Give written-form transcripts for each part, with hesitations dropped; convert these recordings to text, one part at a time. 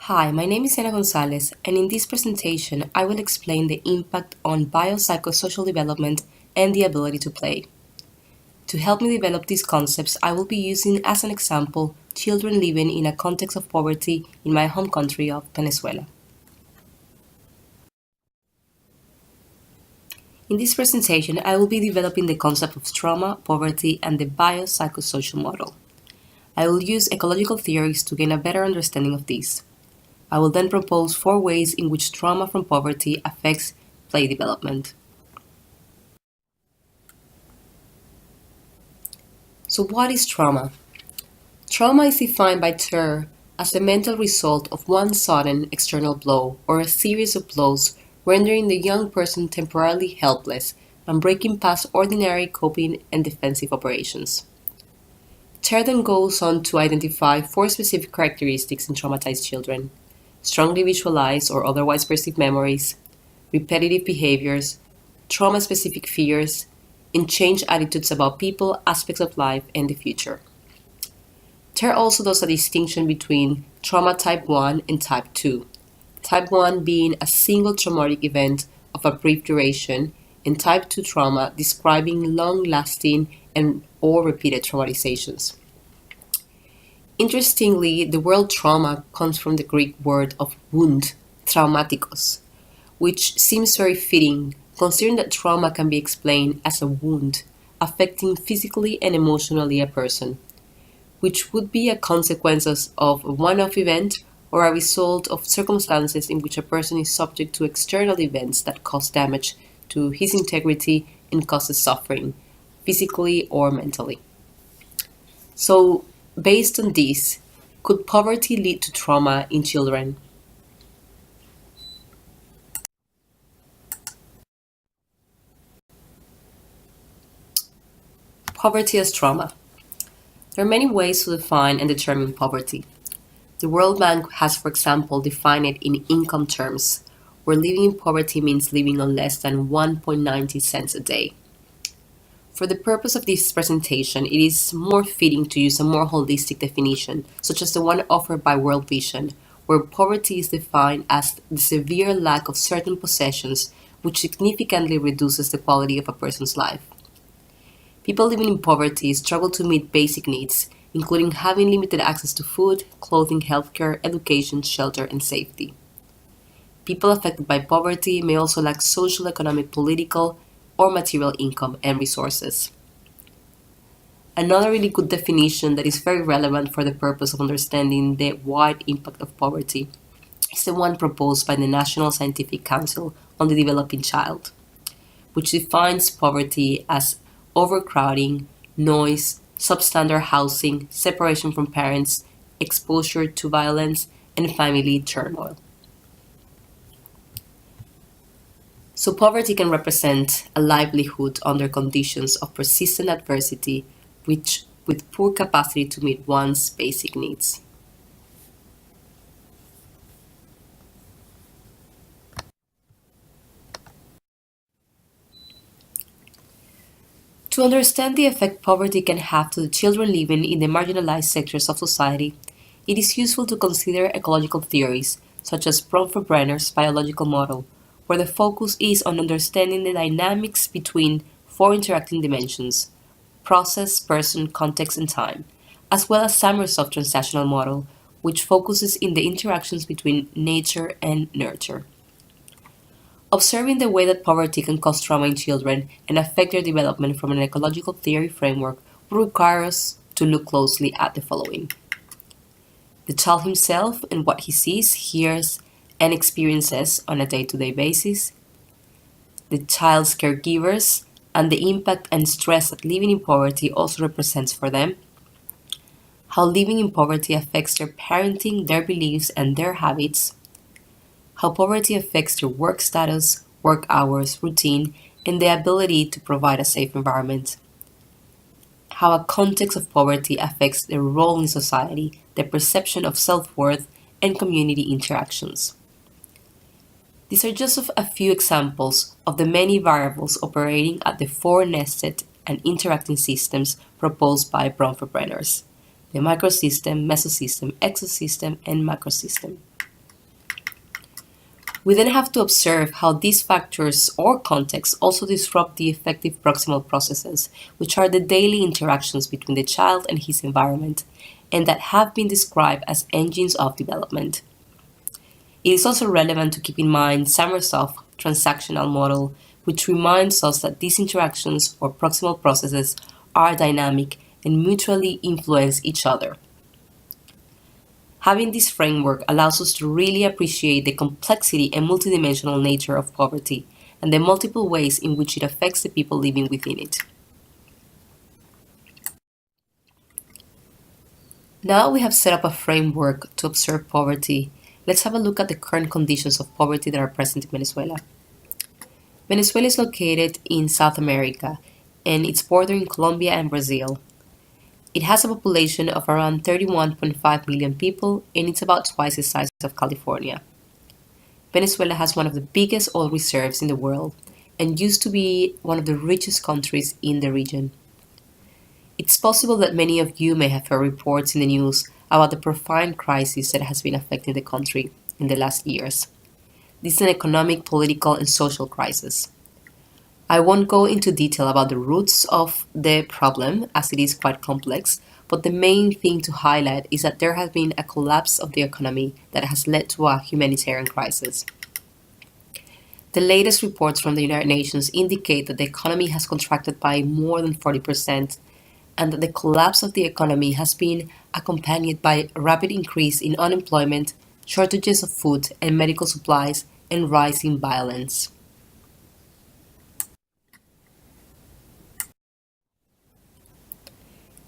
Hi, my name is Ana Gonzalez, and in this presentation, I will explain the impact on biopsychosocial development and the ability to play. To help me develop these concepts, I will be using as an example children living in a context of poverty in my home country of Venezuela. In this presentation, I will be developing the concept of trauma, poverty, and the biopsychosocial model. I will use ecological theories to gain a better understanding of these. I will then propose 4 ways in which trauma from poverty affects play development. So what is trauma? Trauma is defined by Ter as the mental result of one sudden external blow or a series of blows rendering the young person temporarily helpless and breaking past ordinary coping and defensive operations. Ter then goes on to identify 4 specific characteristics in traumatized children: strongly visualized or otherwise perceived memories, repetitive behaviors, trauma-specific fears, and changed attitudes about people, aspects of life, and the future. Ter also does a distinction between trauma type 1 and type 2. Type 1 being a single traumatic event of a brief duration, and type 2 trauma describing long-lasting and or repeated traumatizations. Interestingly, the word trauma comes from the Greek word of wound, traumatikos, which seems very fitting considering that trauma can be explained as a wound affecting physically and emotionally a person, which would be a consequence of a one-off event or a result of circumstances in which a person is subject to external events that cause damage to his integrity and causes suffering, physically or mentally. So, based on this, could poverty lead to trauma in children? Poverty as trauma. There are many ways to define and determine poverty. The World Bank has, for example, defined it in income terms, where living in poverty means living on less than 1.90 cents a day. For the purpose of this presentation, it is more fitting to use a more holistic definition, such as the one offered by World Vision, where poverty is defined as the severe lack of certain possessions, which significantly reduces the quality of a person's life. People living in poverty struggle to meet basic needs, including having limited access to food, clothing, healthcare, education, shelter, and safety. People affected by poverty may also lack social, economic, political, or material income and resources. Another really good definition that is very relevant for the purpose of understanding the wide impact of poverty is the one proposed by the National Scientific Council on the Developing Child, which defines poverty as overcrowding, noise, substandard housing, separation from parents, exposure to violence, and family turmoil. So poverty can represent a livelihood under conditions of persistent adversity, which with poor capacity to meet one's basic needs. To understand the effect poverty can have to the children living in the marginalized sectors of society, it is useful to consider ecological theories, such as Bronfenbrenner's biological model, where the focus is on understanding the dynamics between 4 interacting dimensions: process, person, context, and time, as well as Summersoft's transactional model, which focuses in the interactions between nature and nurture. Observing the way that poverty can cause trauma in children and affect their development from an ecological theory framework would require us to look closely at the following: the child himself and what he sees, hears, and experiences on a day-to-day basis, the child's caregivers, and the impact and stress that living in poverty also represents for them, how living in poverty affects their parenting, their beliefs, and their habits, how poverty affects their work status, work hours, routine, and the ability to provide a safe environment, how a context of poverty affects their role in society, their perception of self-worth, and community interactions. These are just a few examples of the many variables operating at the 4 nested and interacting systems proposed by Bronfenbrenners: the microsystem, mesosystem, exosystem, and macrosystem. We then have to observe how these factors or contexts also disrupt the effective proximal processes, which are the daily interactions between the child and his environment, and that have been described as engines of development. It is also relevant to keep in mind Summersoft's transactional model, which reminds us that these interactions or proximal processes are dynamic and mutually influence each other. Having this framework allows us to really appreciate the complexity and multidimensional nature of poverty and the multiple ways in which it affects the people living within it. Now we have set up a framework to observe poverty. Let's have a look at the current conditions of poverty that are present in Venezuela. Venezuela is located in South America and it's bordering Colombia and Brazil. It has a population of around 31.5 million people and it's about twice the size of California. Venezuela has one of the biggest oil reserves in the world and used to be one of the richest countries in the region. It's possible that many of you may have heard reports in the news about the profound crisis that has been affecting the country in the last years. This is an economic, political, and social crisis. I won't go into detail about the roots of the problem as it is quite complex, but the main thing to highlight is that there has been a collapse of the economy that has led to a humanitarian crisis. The latest reports from the United Nations indicate that the economy has contracted by more than 40% and that the collapse of the economy has been accompanied by a rapid increase in unemployment, shortages of food and medical supplies, and rising violence.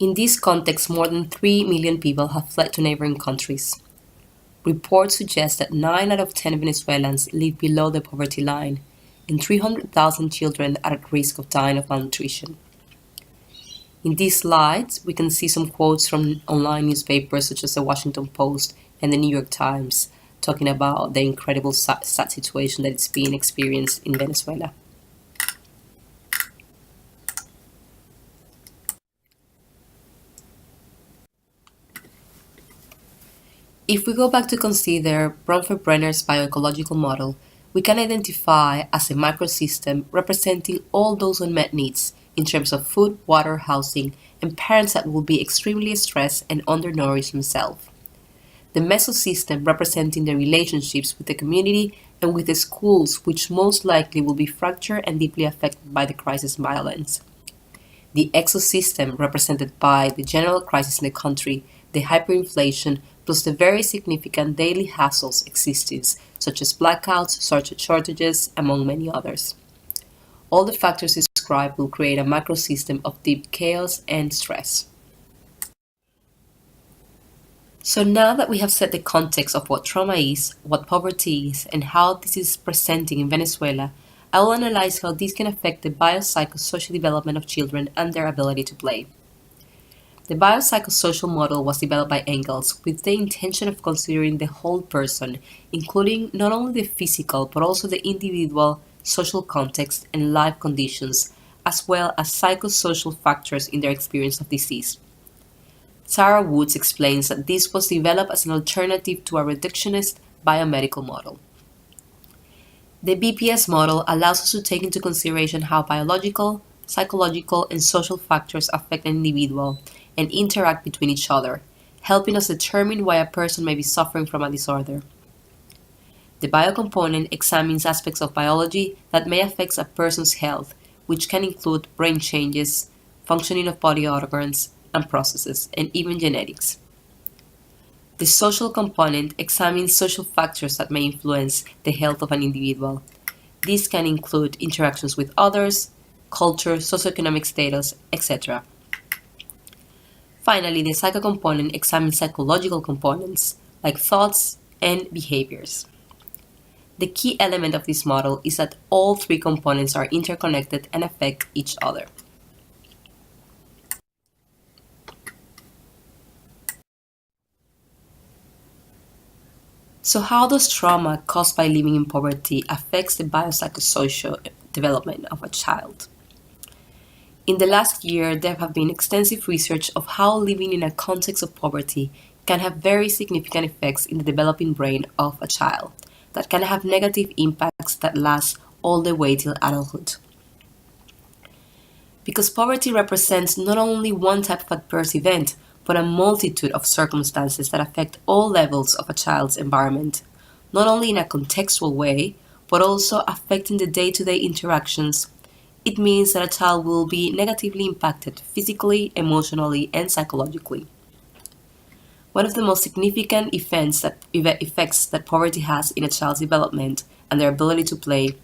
In this context, more than 3 million people have fled to neighboring countries. Reports suggest that 9 out of 10 Venezuelans live below the poverty line, and 300,000 children are at risk of dying of malnutrition. In these slides, we can see some quotes from online newspapers such as the Washington Post and the New York Times, talking about the incredible sad situation that is being experienced in Venezuela. If we go back to consider Bronfenbrenner's bioecological model, we can identify as a microsystem representing all those unmet needs in terms of food, water, housing, and parents that will be extremely stressed and undernourished themselves. The mesosystem representing the relationships with the community and with the schools, which most likely will be fractured and deeply affected by the crisis and violence. The exosystem represented by the general crisis in the country, the hyperinflation, plus the very significant daily hassles existing, such as blackouts, shortages, among many others. All the factors described will create a macrosystem of deep chaos and stress. So now that we have set the context of what trauma is, what poverty is, and how this is presenting in Venezuela, I will analyze how this can affect the biopsychosocial development of children and their ability to play. The biopsychosocial model was developed by Engels with the intention of considering the whole person, including not only the physical but also the individual, social context, and life conditions, as well as psychosocial factors in their experience of disease. Sarah Woods explains that this was developed as an alternative to a reductionist biomedical model. The BPS model allows us to take into consideration how biological, psychological, and social factors affect an individual and interact between each other, helping us determine why a person may be suffering from a disorder. The biocomponent examines aspects of biology that may affect a person's health, which can include brain changes, functioning of body organs and processes, and even genetics. The social component examines social factors that may influence the health of an individual. These can include interactions with others, culture, socioeconomic status, etc. Finally, the psychocomponent examines psychological components, like thoughts and behaviors. The key element of this model is that all three components are interconnected and affect each other. So how does trauma caused by living in poverty affects the biopsychosocial development of a child? In the last year, there have been extensive research of how living in a context of poverty can have very significant effects in the developing brain of a child, that can have negative impacts that last all the way till adulthood. Because poverty represents not only one type of adverse event, but a multitude of circumstances that affect all levels of a child's environment, not only in a contextual way, but also affecting the day to day interactions. It means that a child will be negatively impacted physically, emotionally, and psychologically. One of the most significant effects that poverty has in a child's development and their ability to play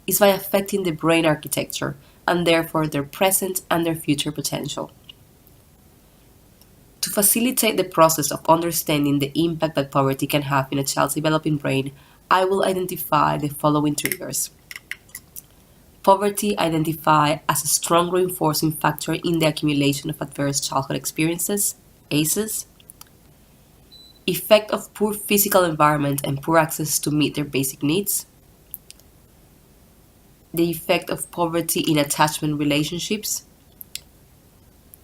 is by affecting the brain architecture and therefore their present and their future potential. To facilitate the process of understanding the impact that poverty can have in a child's developing brain, I will identify the following triggers. Poverty identified as a strong reinforcing factor in the accumulation of adverse childhood experiences, ACEs. Effect of poor physical environment and poor access to meet their basic needs. The effect of poverty in attachment relationships.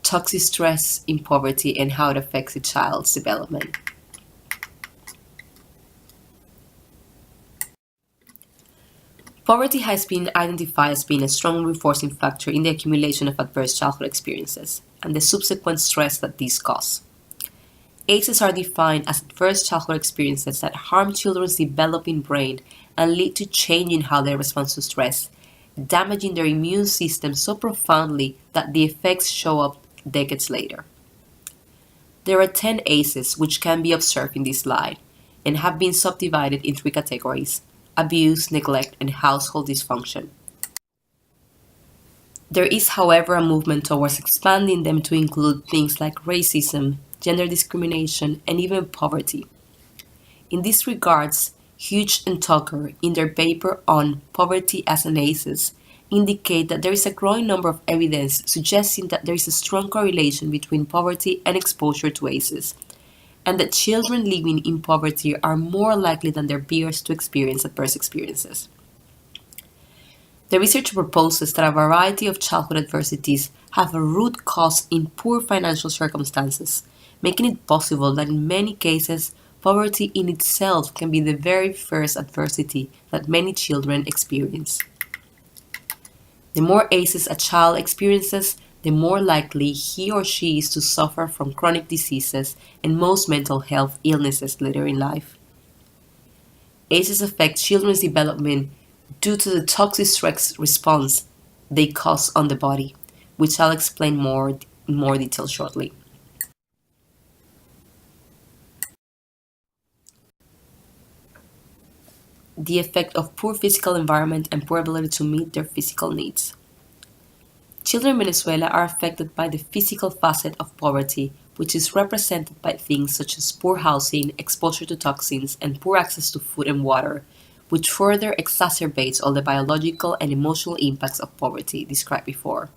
Toxic stress in poverty and how it affects a child's development. Poverty has been identified as being a strong reinforcing factor in the accumulation of adverse childhood experiences and the subsequent stress that these cause. ACEs are defined as adverse childhood experiences that harm children's developing brain and lead to change in how they respond to stress, damaging their immune system so profoundly that the effects show up decades later. There are 10 ACEs which can be observed in this slide and have been subdivided in three categories: abuse, neglect, and household dysfunction. There is, however, a movement towards expanding them to include things like racism, gender discrimination, and even poverty. In these regards, Hughes and Tucker, in their paper on poverty as an ACEs, indicate that there is a growing number of evidence suggesting that there is a strong correlation between poverty and exposure to ACEs, and that children living in poverty are more likely than their peers to experience adverse experiences. The research proposes that a variety of childhood adversities have a root cause in poor financial circumstances, making it possible that in many cases, poverty in itself can be the very first adversity that many children experience. The more ACEs a child experiences, the more likely he or she is to suffer from chronic diseases and most mental health illnesses later in life. ACEs affect children's development due to the toxic stress response they cause on the body, which I'll explain in more detail shortly. The effect of poor physical environment and poor ability to meet their physical needs. Children in Venezuela are affected by the physical facet of poverty, which is represented by things such as poor housing, exposure to toxins, and poor access to food and water, which further exacerbates all the biological and emotional impacts of poverty described before.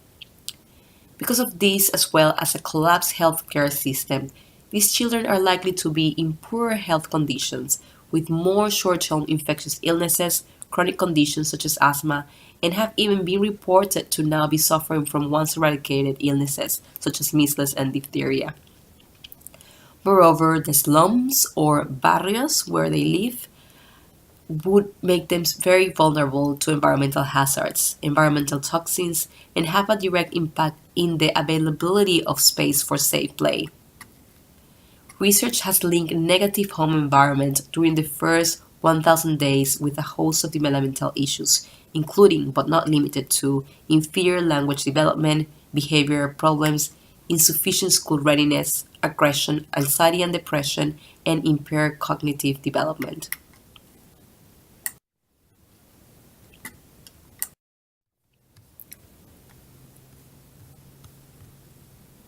Because of this, as well as a collapsed healthcare system, these children are likely to be in poorer health conditions, with more short-term infectious illnesses, chronic conditions such as asthma, and have even been reported to now be suffering from once eradicated illnesses such as measles and diphtheria. Moreover, the slums or barrios where they live would make them very vulnerable to environmental hazards, environmental toxins, and have a direct impact in the availability of space for safe play. Research has linked negative home environment during the first 1,000 days with a host of developmental issues, including but not limited to inferior language development, behavioral problems, insufficient school readiness, aggression, anxiety and depression, and impaired cognitive development.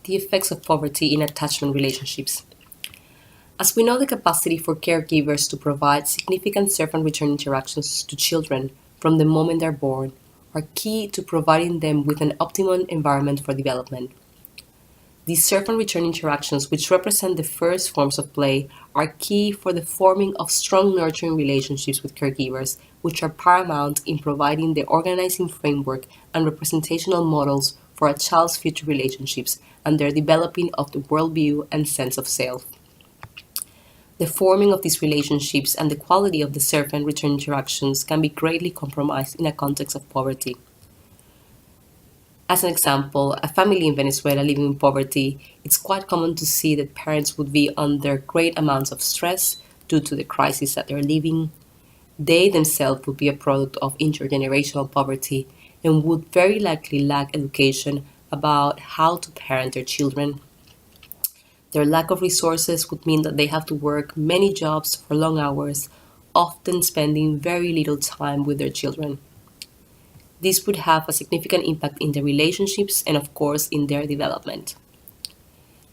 The effects of poverty in attachment relationships. As we know, the capacity for caregivers to provide significant serve and return interactions to children from the moment they're born are key to providing them with an optimum environment for development. These serve and return interactions, which represent the first forms of play, are key for the forming of strong nurturing relationships with caregivers, which are paramount in providing the organizing framework and representational models for a child's future relationships and their developing of the worldview and sense of self. The forming of these relationships and the quality of the serve and return interactions can be greatly compromised in a context of poverty. As an example, a family in Venezuela living in poverty, it's quite common to see that parents would be under great amounts of stress due to the crisis that they're living. They themselves would be a product of intergenerational poverty and would very likely lack education about how to parent their children. Their lack of resources would mean that they have to work many jobs for long hours, often spending very little time with their children. This would have a significant impact in their relationships and, of course, in their development.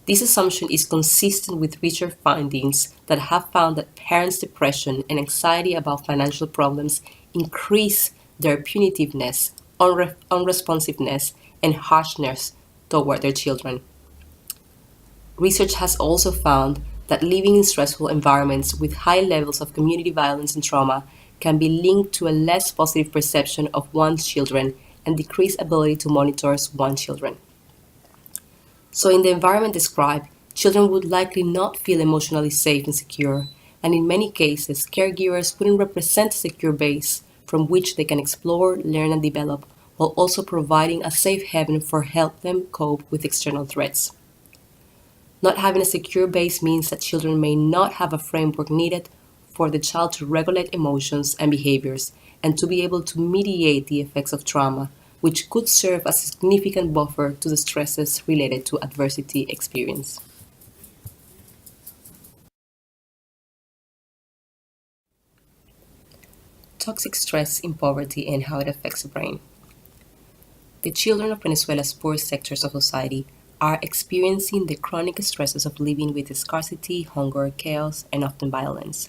This assumption is consistent with research findings that have found that parents' depression and anxiety about financial problems increase their punitiveness, unresponsiveness, and harshness toward their children. Research has also found that living in stressful environments with high levels of community violence and trauma can be linked to a less positive perception of one's children and decreased ability to monitor one's children. So, in the environment described, children would likely not feel emotionally safe and secure, and in many cases, caregivers wouldn't represent a secure base from which they can explore, learn, and develop, while also providing a safe haven for help them cope with external threats. Not having a secure base means that children may not have a framework needed for the child to regulate emotions and behaviors and to be able to mediate the effects of trauma, which could serve as a significant buffer to the stresses related to adversity experience. Toxic stress in poverty and how it affects the brain. The children of Venezuela's poor sectors of society are experiencing the chronic stresses of living with scarcity, hunger, chaos, and often violence.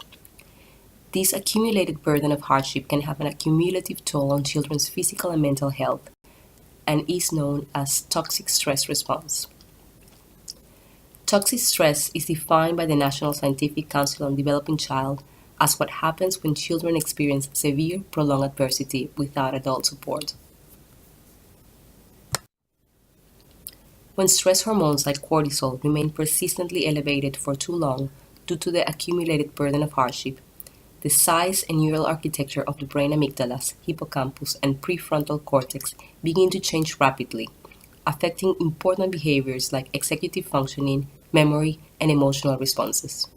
This accumulated burden of hardship can have an accumulative toll on children's physical and mental health and is known as toxic stress response. Toxic stress is defined by the National Scientific Council on Developing Child as what happens when children experience severe, prolonged adversity without adult support. When stress hormones like cortisol remain persistently elevated for too long due to the accumulated burden of hardship, the size and neural architecture of the brain amygdalas, hippocampus, and prefrontal cortex begin to change rapidly, affecting important behaviors like executive functioning, memory, and emotional responses.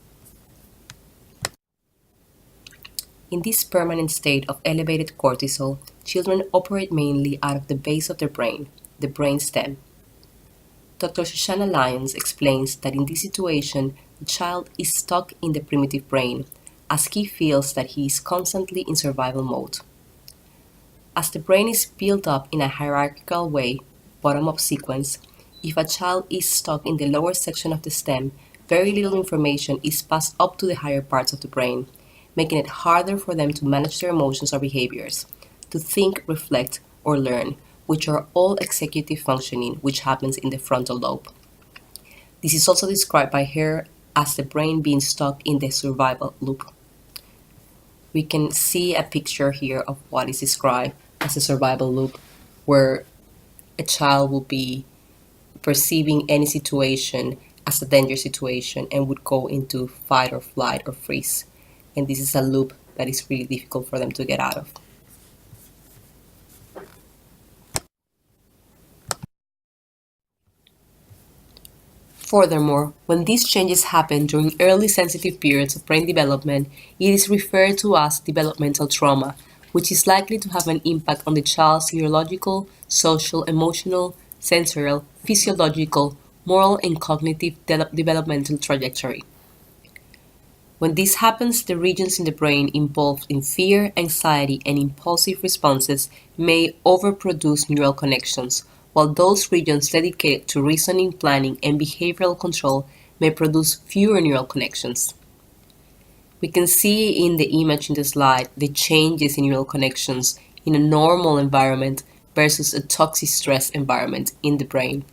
In this permanent state of elevated cortisol, children operate mainly out of the base of their brain, the brain stem. Dr. Shoshana Lyons explains that in this situation, the child is stuck in the primitive brain, as he feels that he is constantly in survival mode. As the brain is built up in a hierarchical way, bottom-up sequence, if a child is stuck in the lower section of the stem, very little information is passed up to the higher parts of the brain, making it harder for them to manage their emotions or behaviors, to think, reflect, or learn, which are all executive functioning, which happens in the frontal lobe. This is also described by her as the brain being stuck in the survival loop. We can see a picture here of what is described as a survival loop, where a child will be perceiving any situation as a danger situation and would go into fight or flight or freeze. And this is a loop that is really difficult for them to get out of. Furthermore, when these changes happen during early sensitive periods of brain development, it is referred to as developmental trauma, which is likely to have an impact on the child's neurological, social, emotional, sensorial, physiological, moral, and cognitive developmental trajectory. When this happens, the regions in the brain involved in fear, anxiety, and impulsive responses may overproduce neural connections, while those regions dedicated to reasoning, planning, and behavioral control may produce fewer neural connections. We can see in the image in the slide the changes in neural connections in a normal environment versus a toxic stress environment in the brain.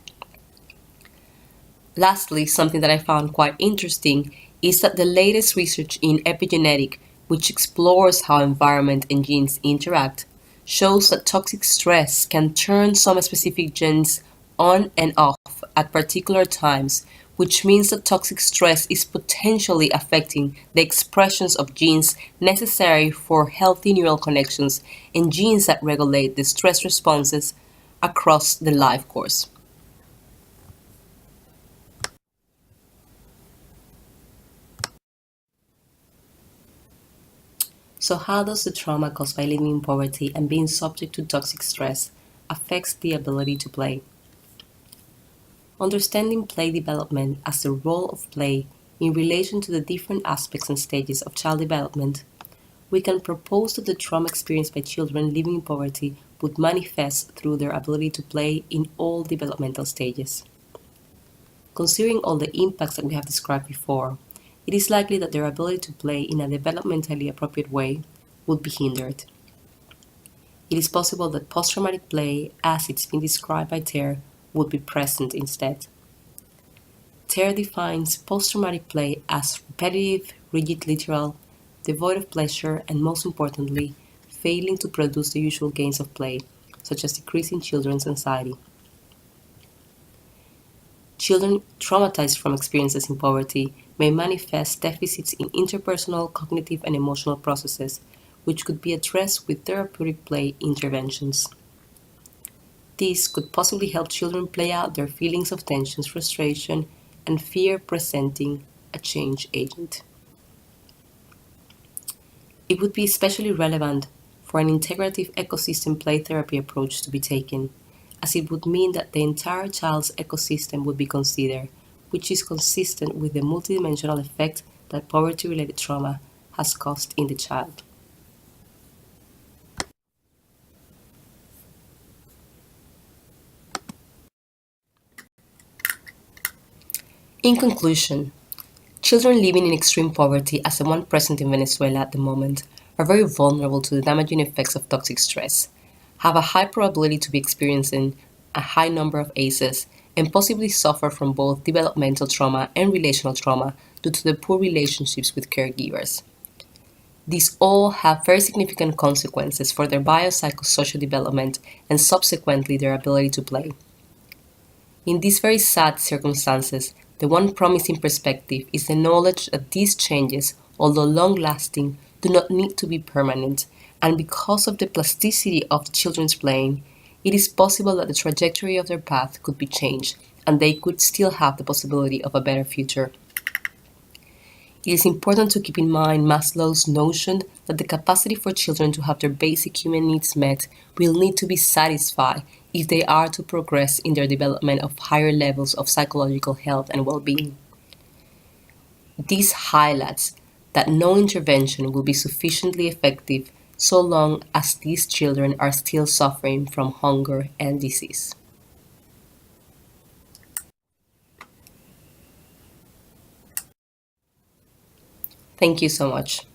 Lastly, something that I found quite interesting is that the latest research in epigenetic, which explores how environment and genes interact, shows that toxic stress can turn some specific genes on and off at particular times, which means that toxic stress is potentially affecting the expressions of genes necessary for healthy neural connections and genes that regulate the stress responses across the life course. So how does the trauma caused by living in poverty and being subject to toxic stress affects the ability to play? Understanding play development as the role of play in relation to the different aspects and stages of child development, we can propose that the trauma experienced by children living in poverty would manifest through their ability to play in all developmental stages. Considering all the impacts that we have described before, it is likely that their ability to play in a developmentally appropriate way would be hindered. It is possible that post-traumatic play, as it's been described by Ter, would be present instead. Ter defines post-traumatic play as repetitive, rigid literal, devoid of pleasure, and most importantly, failing to produce the usual gains of play, such as decreasing children's anxiety. Children traumatized from experiences in poverty may manifest deficits in interpersonal, cognitive, and emotional processes, which could be addressed with therapeutic play interventions. This could possibly help children play out their feelings of tension, frustration, and fear, presenting a change agent. It would be especially relevant for an integrative ecosystem play therapy approach to be taken, as it would mean that the entire child's ecosystem would be considered, which is consistent with the multidimensional effect that poverty-related trauma has caused in the child. In conclusion, children living in extreme poverty, as the one present in Venezuela at the moment, are very vulnerable to the damaging effects of toxic stress, have a high probability to be experiencing a high number of ACEs, and possibly suffer from both developmental trauma and relational trauma due to the poor relationships with caregivers. These all have very significant consequences for their biopsychosocial development and subsequently their ability to play. In these very sad circumstances, the one promising perspective is the knowledge that these changes, although long-lasting, do not need to be permanent, and because of the plasticity of the children's playing, it is possible that the trajectory of their path could be changed, and they could still have the possibility of a better future. It is important to keep in mind Maslow's notion that the capacity for children to have their basic human needs met will need to be satisfied if they are to progress in their development of higher levels of psychological health and well-being. This highlights that no intervention will be sufficiently effective so long as these children are still suffering from hunger and disease. Thank you so much.